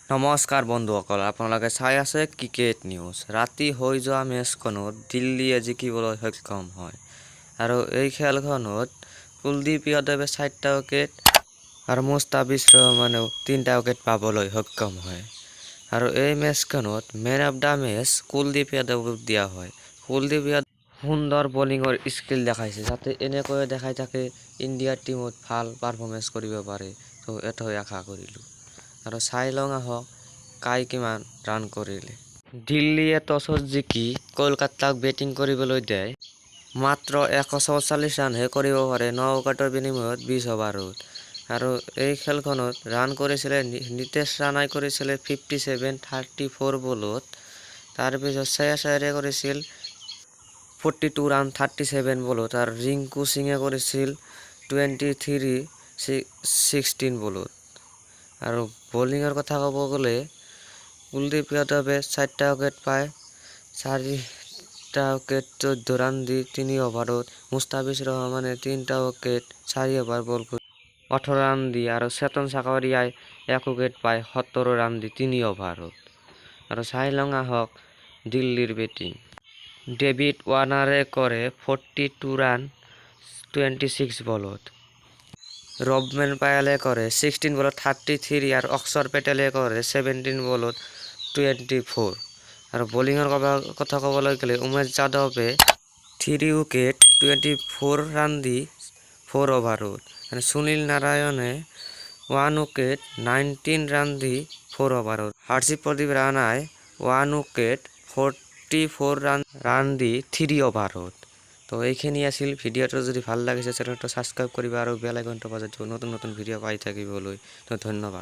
নমস্কাৰ বন্ধুসকল, আপোনালোকে চাই আছে ক্ৰিকেট নিউজ। ৰাতি হৈ যোৱা মেচখনত দিল্লীয়ে জিকিবলৈ সক্ষম হয় আৰু এই খেলখনত কুলদীপ যাদৱে 4টা উইকেট আৰু মুস্তাফিজ ৰহমানেও 3টা উইকেট পাবলৈ সক্ষম হয় আৰু এই মেচখনত man of the match Kuldeep যাদৱক দিয়া হয়। কুলদীপ যাদৱ সুন্দৰ বলিঙৰ স্কিল দেখাইছে, যাতে এনেকৈ দেখাই থাকে ইণ্ডিয়াৰ টিমত ভাল পাৰফৰ্মেঞ্চ কৰিব পাৰে। তো এইটোৱে আশা কৰিলোঁ আৰু চাই লওঁ আহক কাই কিমান ৰান কৰিলে। দিল্লীয়ে টছত জিকি কলকাতাক বেটিং কৰিবলৈ দিয়ে। মাত্ৰ 144 ৰানহে কৰিব পাৰে 9 উইকেটৰ বিনিময়ত 20 অভাৰত। আৰু এই খেলখনত ৰান কৰিছিলে নিতেশ ৰাণাই কৰিছিলে 57 34 বলত। তাৰপিছত শ্ৰেয়াছ আয়াৰে কৰিছিল 42 ৰান 37 বলত আৰু ৰিংকু সিঙে কৰিছিল 23 16 বলত। আৰু বলিঙৰ কথা ক'ব গ'লে কুলদীপ যাদৱে 4টা উইকেট পায়, 4টা উইকেট 14 ৰান দি 3 অভাৰত। মুস্তাফিজ ৰহমানে 3টা উইকেট 4 অভাৰ বল কৰি 18 ৰান দি আৰু চেতন চাকৰিয়াই 1 উইকেট পায় 17 ৰান দি 3 অভাৰত। আৰু চাই লওঁ আহক দিল্লীৰ বেটিং। ডেভিড ৱাৰ্নাৰে কৰে 42 ৰান 26 বলত। ৰবমেন পায়ালে কৰে 16 বলত 33 আৰু অক্ষৰ পেটেলে কৰে 17 বলত 24। আৰু বলিঙৰ কথা ক'বলৈ গ'লে উমেশ যাদৱে 3 উইকেট 24 ৰান দি 4 অভাৰত। আৰু সুনীল নাৰায়ণে 1 উইকেট 19 ৰান দি 4 অভাৰত। হৰ্ষিত প্ৰদীপ ৰাণাই 1 উইকেট 44 ৰান দি 3 অভাৰত। তো এইখিনি আছিল ভিডিঅ'টো। যদি ভাল লাগিছে চেনেলটো ছাবস্ক্ৰাইব কৰিব আৰু বেল আইকনটো বজাই নতুন ভিডিঅ' পাই থাকিবলৈ। তো ধন্যবাদ।